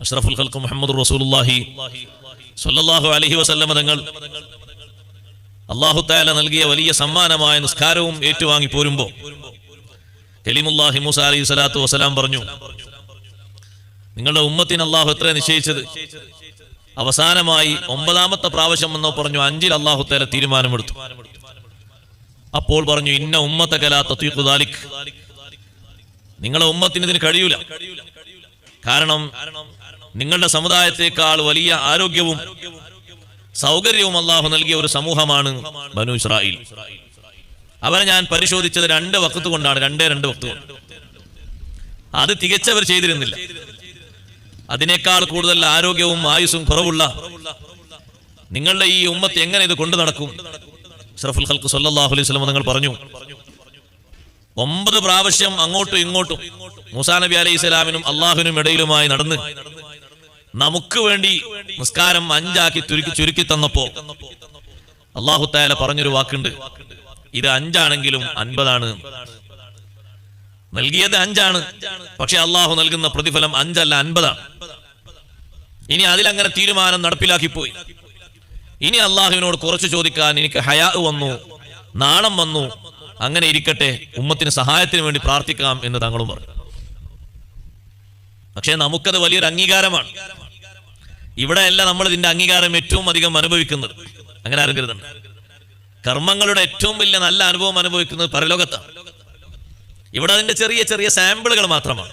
അഷ്റഫുൽ ഖൽഖ് മുഹമ്മദുർ റസൂലുള്ളാഹി സ്വല്ലല്ലാഹു അലൈഹി വസല്ലം തങ്ങൾ അല്ലാഹു തആല നൽകിയ വലിയ സമ്മാനമായ നിസ്കാരവും ഏറ്റുവാങ്ങി പോരുമ്പോൾ കലീമുല്ലാഹി മൂസ അലൈഹി സ്വലാത്തു വസ്സലാം പറഞ്ഞു, നിങ്ങളുടെ ഉമ്മത്തിന് അല്ലാഹു എത്ര നിശ്ചയിച്ചത്? അവസാനമായി 9ാമത്തെ പ്രാവശ്യം എന്നോ പറഞ്ഞു 5-ൽ അല്ലാഹു തആല തീരുമാനമെടുത്തു. അപ്പോൾ പറഞ്ഞു, ഇന്ന ഉമ്മതക ലാ തതീഖു ദാലിക്, നിങ്ങളുടെ ഉമ്മത്തിന് ഇതിന് കഴിയൂല. കാരണം നിങ്ങളുടെ സമുദായത്തെക്കാൾ വലിയ ആരോഗ്യവും സൗകര്യവും അല്ലാഹു നൽകിയ ഒരു സമൂഹമാണ് ബനൂ ഇസ്രായേൽ. അവരെ ഞാൻ പരിശോധിച്ചത് 2 വഖത്ത് കൊണ്ടാണ്, 2 വഖത്ത് കൊണ്ട്. അത് തികച്ചവർ ചെയ്തിരുന്നില്ല. അതിനേക്കാൾ കൂടുതൽ ആരോഗ്യവും ആയുസ്സും കുറവുള്ള നിങ്ങളുടെ ഈ ഉമ്മത്ത് എങ്ങനെ ഇത് കൊണ്ടു നടക്കും? അഷ്റഫുൽ ഖൽഖ് സ്വല്ലല്ലാഹു അലൈഹി വസല്ലം തങ്ങൾ പറഞ്ഞു, 9 പ്രാവശ്യം അങ്ങോട്ടും ഇങ്ങോട്ടും മൂസാ നബി അലൈഹി സ്വലാമിനും അള്ളാഹുവിനും ഇടയിലുമായി നടന്ന് നമുക്ക് വേണ്ടി നിസ്കാരം 5 ചുരുക്കി തന്നപ്പോ അല്ലാഹു തആല പറഞ്ഞൊരു വാക്കുണ്ട്, ഇത് 5 ആണെങ്കിലും 50 ആണ്. നൽകിയത് 5 ആണ്, പക്ഷെ അള്ളാഹു നൽകുന്ന പ്രതിഫലം 5 അല്ല 50 ആണ്. ഇനി അതിലങ്ങനെ തീരുമാനം നടപ്പിലാക്കിപ്പോയി. ഇനി അള്ളാഹുവിനോട് കുറച്ച് ചോദിക്കാൻ എനിക്ക് ഹയാ വന്നു, നാണം വന്നു. അങ്ങനെ ഇരിക്കട്ടെ, ഉമ്മത്തിന് സഹായത്തിന് വേണ്ടി പ്രാർത്ഥിക്കാം എന്ന് തങ്ങളും പറഞ്ഞു. പക്ഷെ നമുക്കത് വലിയൊരു അംഗീകാരമാണ്. ഇവിടെയല്ല നമ്മൾ ഇതിന്റെ അംഗീകാരം ഏറ്റവും അധികം അനുഭവിക്കുന്നത്. അങ്ങനെ ആരും കരുതണ്ട. കർമ്മങ്ങളുടെ ഏറ്റവും വലിയ നല്ല അനുഭവം അനുഭവിക്കുന്നത് പരലോകത്താണ്. ഇവിടെ അതിന്റെ ചെറിയ ചെറിയ സാമ്പിളുകൾ മാത്രമാണ്.